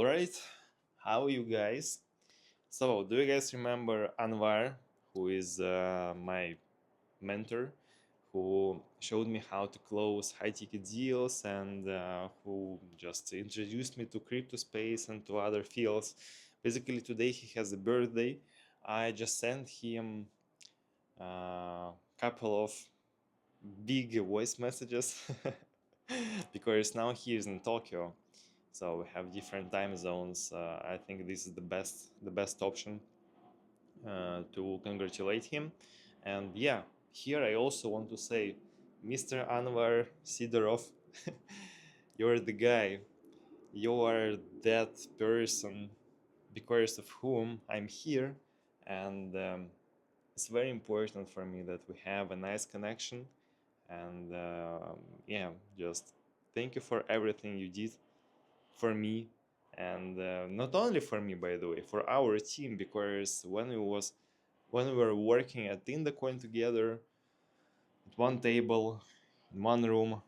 All right, how are you guys? So, do you guys remember Anwar, who is my mentor, who showed me how to close high ticket deals and who just introduced me to crypto space and to other fields? Basically, today he has a birthday. I just sent him a couple of big voice messages because now he is in Tokyo. So we have different time zones. I think this is the best option to congratulate him. And yeah, here I also want to say, Mr. Anwar Sidorov, you're the guy. You are that person because of whom I'm here, and it's very important for me that we have a nice connection. And yeah, just thank you for everything you did for me, and not only for me, by the way, for our team, because when we were working at Indacoin together at one table in one room,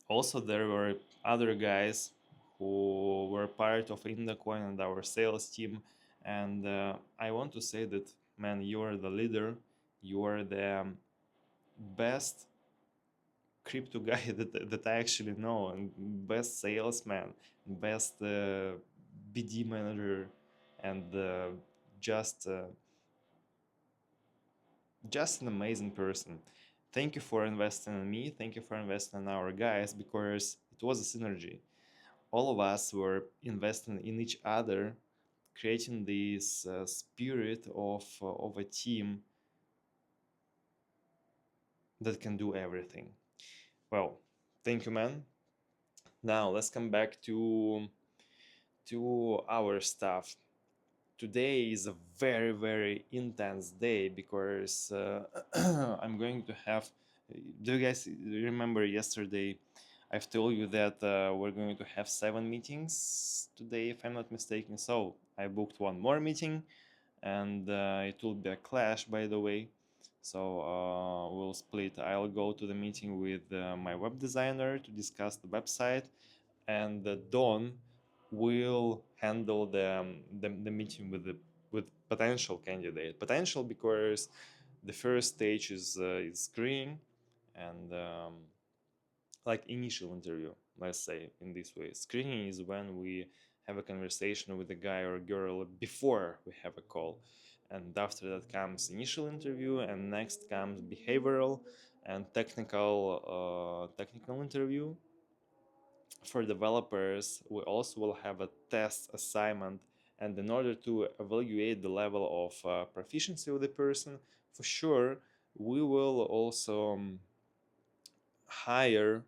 also there were other guys who were part of Indacoin and our sales team. And I want to say that, man, you are the leader. You are the best crypto guy that I actually know, and best salesman, best BD manager, and just uh, just an amazing person. Thank you for investing in me. Thank you for investing in our guys, because it was a synergy. All of us were investing in each other, creating this spirit of a team that can do everything. Well, thank you, man. Now let's come back to our stuff. Today is a very, very intense day because I'm going to have. Do you guys remember yesterday? I've told you that we're going to have 7 meetings today, if I'm not mistaken. So I booked one more meeting, and it will be a clash, by the way. So we'll split. I'll go to the meeting with my web designer to discuss the website, and Dawn will handle the meeting with potential candidate. Potential because the first stage is screening, and like initial interview, let's say in this way. Screening is when we have a conversation with a guy or a girl before we have a call, and after that comes initial interview, and next comes behavioral and technical interview. For developers, we also will have a test assignment, and in order to evaluate the level of proficiency of the person, for sure, we will also hire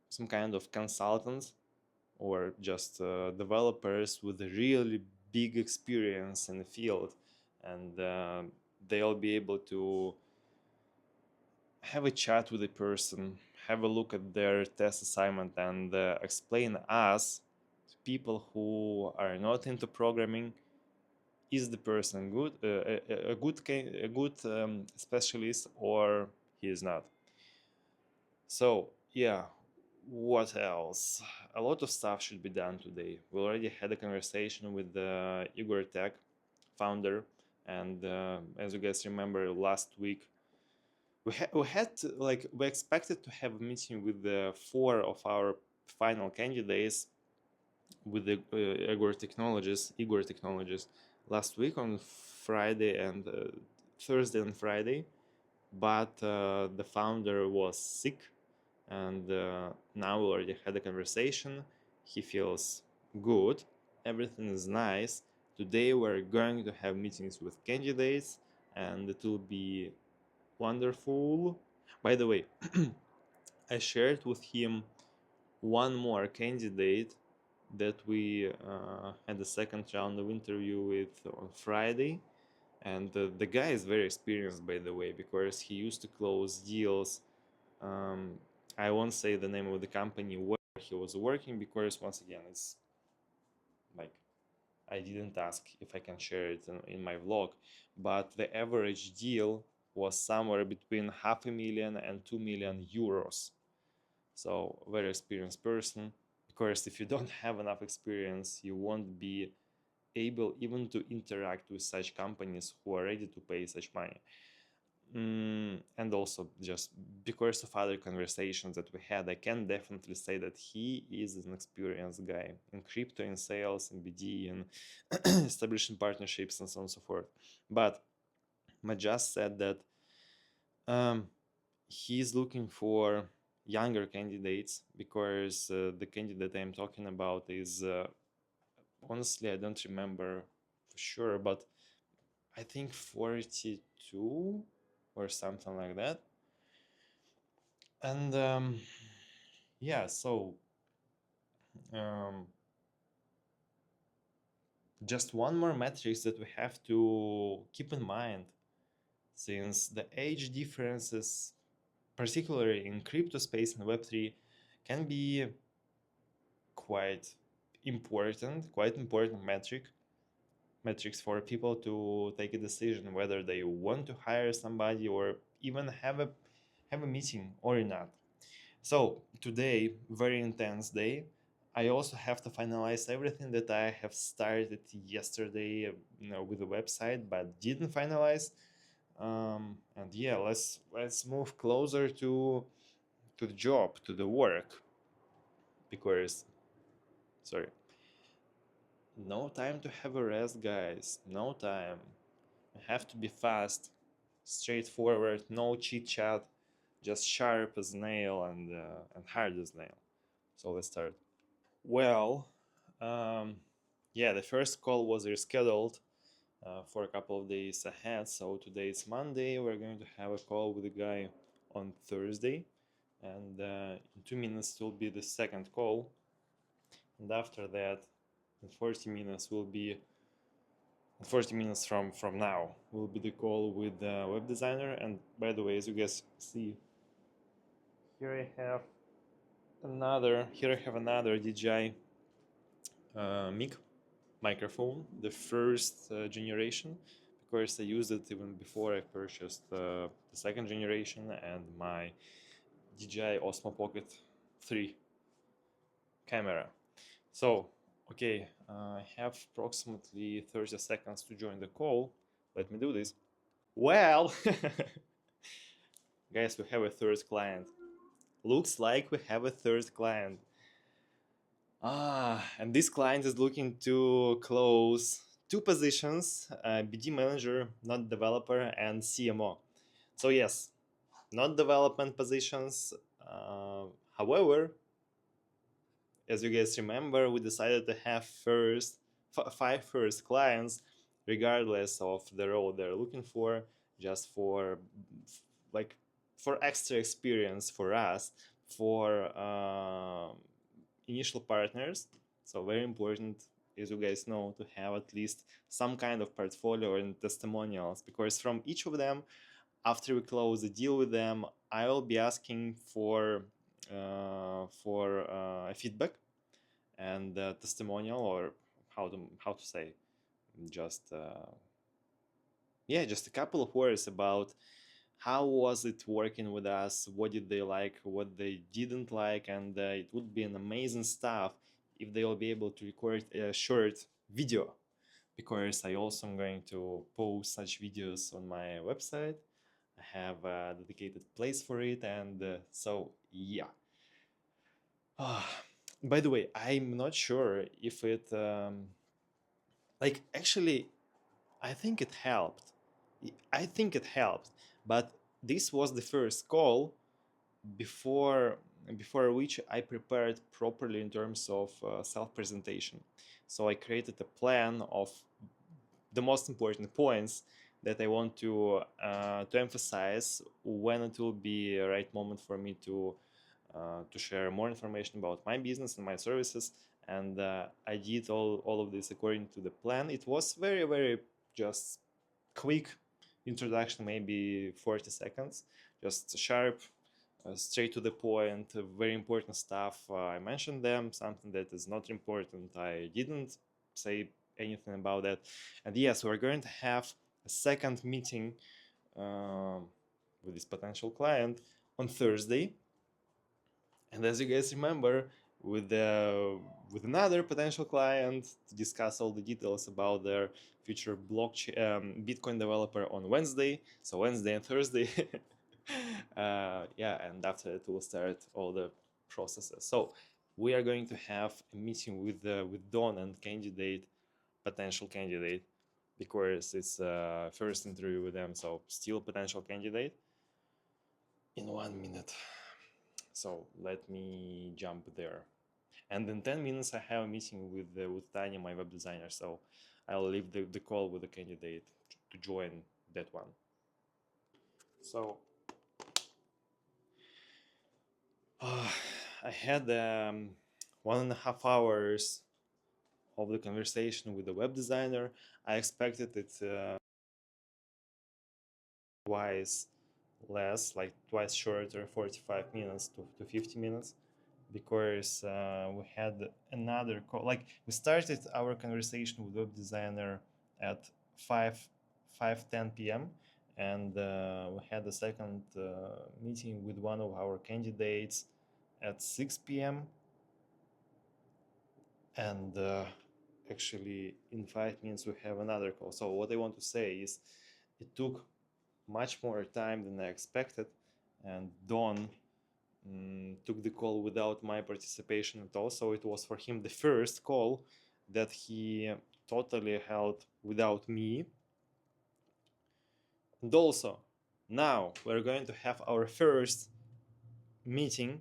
some kind of consultants or just developers with a really big experience in the field, and they'll be able to have a chat with the person, have a look at their test assignment, and explain us to people who are not into programming, is the person good, a good specialist, or he is not. So yeah, what else? A lot of stuff should be done today. We already had a conversation with Igor Tech founder, and as you guys remember, last week we expected to have a meeting with the 4 of our final candidates with the Igor Technologies last week on Friday and Thursday and Friday, but the founder was sick, and now we already had a conversation. He feels good, everything is nice. Today we're going to have meetings with candidates, and it will be wonderful. By the way, I shared with him one more candidate that we had a second round of interview with on Friday. And the guy is very experienced, by the way, because he used to close deals. Um, I won't say the name of the company where he was working, because once again, it's like I didn't ask if I can share it in my vlog, but the average deal was somewhere between 500,000 and 2 million euros. So very experienced person, course, if you don't have enough experience, you won't be able even to interact with such companies who are ready to pay such money. And also, just because of other conversations that we had, I can definitely say that he is an experienced guy in crypto, in sales, in BD, in establishing partnerships, and so on and so forth. But Majas said that he's looking for younger candidates because the candidate I'm talking about is honestly, I don't remember for sure, but I think 42 or something like that. And yeah, so um, just one more metrics that we have to keep in mind, since the age differences, particularly in crypto space and Web3, can be quite important metrics for people to take a decision whether they want to hire somebody or even have a meeting or not. So today, very intense day. I also have to finalize everything that I have started yesterday, with the website, but didn't finalize. And yeah, let's move closer to the job, to the work, because sorry, no time to have a rest, guys. No time. You have to be fast, straightforward, no chit chat, just sharp as nail and hard as nail. So let's start. Well, yeah, the first call was rescheduled for a couple of days ahead. So today is Monday. We're going to have a call with the guy on Thursday, and in 2 minutes will be the second call, and after that, in 40 minutes will be 40 minutes from now will be the call with the web designer. And by the way, as you guys see, here I have another DJI mic microphone, the first generation, because I used it even before I purchased the second generation and my DJI Osmo Pocket 3 camera. So, okay, I have approximately 30 seconds to join the call. Let me do this. Well, guys, we have a third client. Looks like we have a third client. And this client is looking to close two positions, BD manager, not developer, and CMO. So yes, not development positions. However, as you guys remember, we decided to have five first clients, regardless of the role they're looking for, just for like for extra experience for us, for initial partners. So very important, as you guys know, to have at least some kind of portfolio and testimonials, because from each of them, after we close the deal with them, I will be asking for a feedback and testimonial, or how to say, just just a couple of words about how was it working with us, what did they like, what they didn't like, and it would be an amazing stuff if they will be able to record a short video, because I also am going to post such videos on my website. I have a dedicated place for it, and so yeah. By the way, I'm not sure if it actually, I think it helped. I think it helped, but this was the first call before which I prepared properly in terms of self presentation. So I created a plan of the most important points that I want to emphasize when it will be a right moment for me to share more information about my business and my services. And I did all of this according to the plan. It was very, very just quick introduction, maybe 40 seconds, just sharp, straight to the point, very important stuff. I mentioned them. Something that is not important, I didn't say anything about that. And yes, we're going to have a second meeting with this potential client on Thursday. And as you guys remember, with another potential client to discuss all the details about their future blockchain Bitcoin developer on Wednesday. So Wednesday and Thursday. Yeah, and after it we'll start all the processes. So we are going to have a meeting with Don and potential candidate, because it's first interview with them. So still potential candidate. In 1 minute. So let me jump there. And in 10 minutes, I have a meeting with Tanya, my web designer. So I'll leave the call with the candidate to join that one. So I had 1.5 hours of the conversation with the web designer. I expected it twice less, like twice shorter, 45 minutes to 50 minutes. Because we had another call. Like, we started our conversation with web designer at 5:10 p.m. and we had a second meeting with one of our candidates at 6 p.m. and actually in 5 minutes we have another call. So what I want to say is it took much more time than I expected, and Don took the call without my participation at all. So it was for him the first call that he totally held without me. And also, now we're going to have our first meeting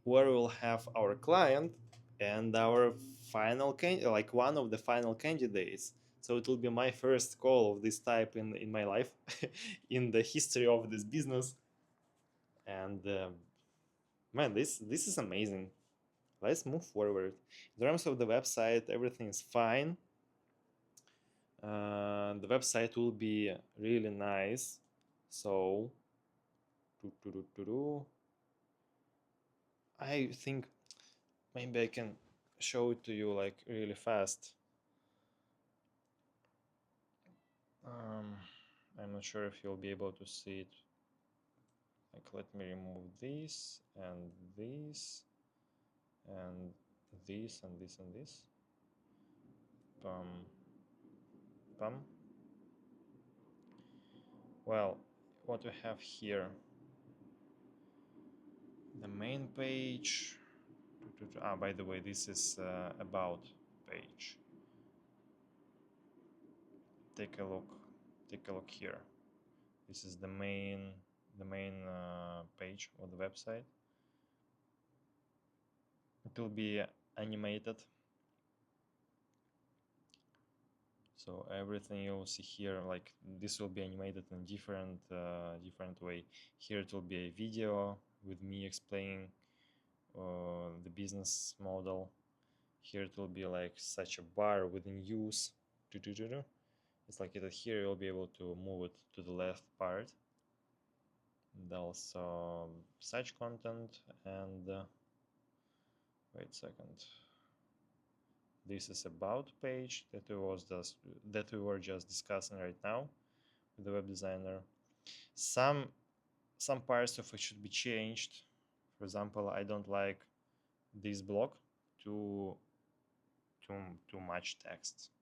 where we'll have our client and our final like one of the final candidates. So it will be my first call of this type in my life, in the history of this business. And man, this is amazing. Let's move forward. In terms of the website, everything is fine. The website will be really nice. So I think maybe I can show it to you like really fast. I'm not sure if you'll be able to see it. Like, let me remove this and this and this and this and this. Bum. Well, what we have here, the main page. By the way, this is about page. Take a look here. This is the main page of the website. It will be animated, so everything you'll see here, like this, will be animated in different way. Here it will be a video with me explaining the business model. Here it will be like such a bar with news. It's like it here. You'll be able to move it to the left part. And also such content, and wait a second. This is about page that we were just discussing right now with the web designer. Some parts of it should be changed. For example, I don't like this block, too much text.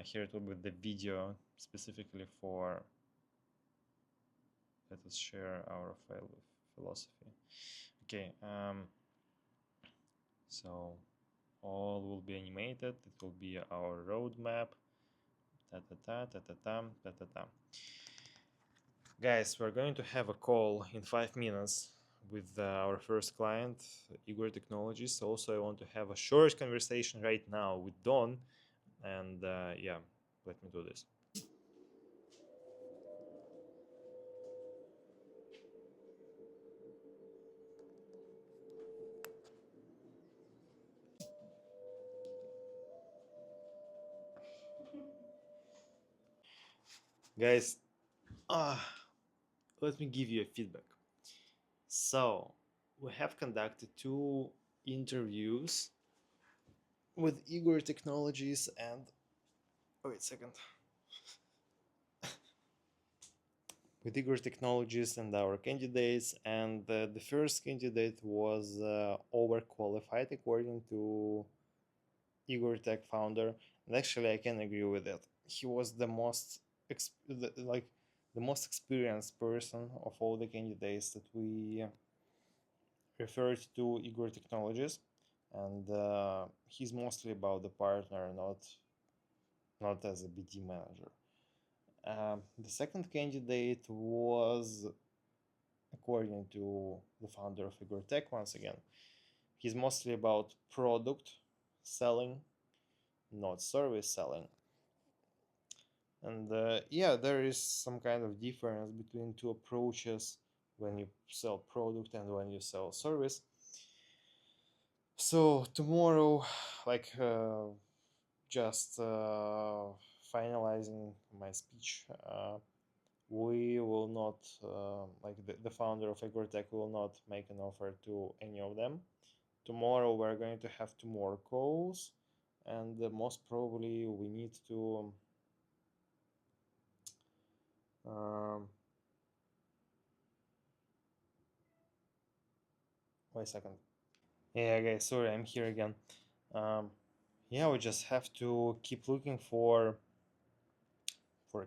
Here it will be the video specifically for let us share our philosophy. Okay, so all will be animated. It will be our roadmap. Guys, we're going to have a call in 5 minutes with our first client, Igor Technologies. Also, I want to have a short conversation right now with Don, and yeah, let me do this. Guys, let me give you a feedback. So we have conducted 2 interviews with Igor Technologies, and wait a second. with Igor Technologies and our candidates, and the first candidate was overqualified according to Igor Tech founder, and actually I can agree with it. He was the most like the most experienced person of all the candidates that we referred to Igor Technologies, and he's mostly about the partner, not as a BD manager. The second candidate was, according to the founder of Igor Tech, once again, he's mostly about product selling, not service selling. And yeah, there is some kind of difference between two approaches when you sell product and when you sell service. So tomorrow, like just finalizing my speech, we will not, like the founder of Agrotech will not make an offer to any of them. Tomorrow we're going to have two more calls, and most probably we need to um, wait a second. Yeah, guys, sorry, I'm here again. Um, yeah, we just have to keep looking for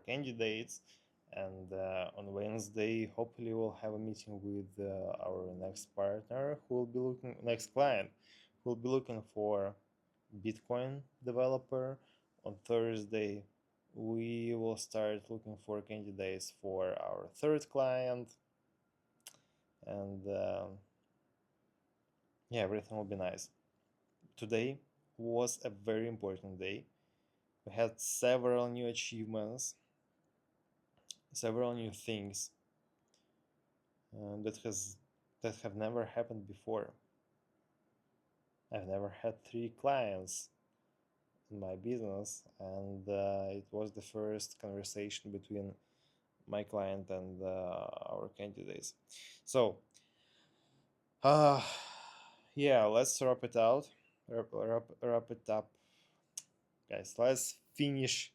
candidates, and on Wednesday, hopefully, we'll have a meeting with our next partner, who will be looking next client, who will be looking for Bitcoin developer. On Thursday, we will start looking for candidates for our third client, and yeah, everything will be nice. Today was a very important day. We had several new achievements, several new things that have never happened before. I've never had three clients in my business, and it was the first conversation between my client and our candidates. So, uh, yeah, let's wrap it out. Wrap it up, guys. Let's finish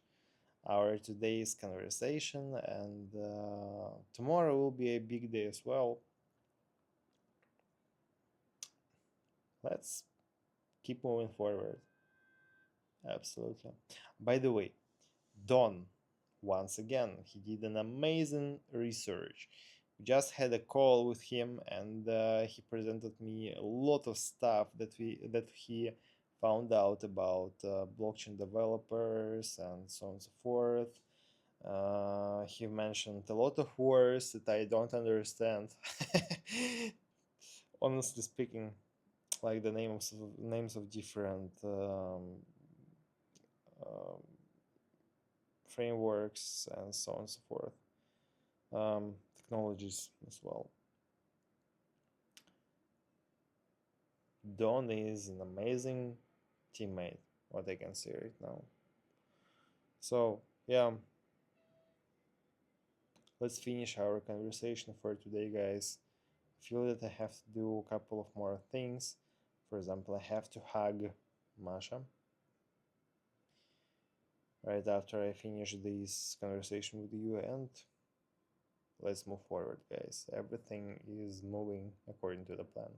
our today's conversation, and tomorrow will be a big day as well. Let's keep moving forward. Absolutely. By the way, Don, once again, he did an amazing research. We just had a call with him, and he presented me a lot of stuff that he found out about blockchain developers and so on and so forth. He mentioned a lot of words that I don't understand. Honestly speaking, like the names of different um, frameworks and so on and so forth, technologies as well. Don is an amazing teammate, what I can see right now. So yeah, let's finish our conversation for today, guys. I feel that I have to do a couple of more things. For example, I have to hug Masha right after I finish this conversation with you, and let's move forward, guys. Everything is moving according to the plan.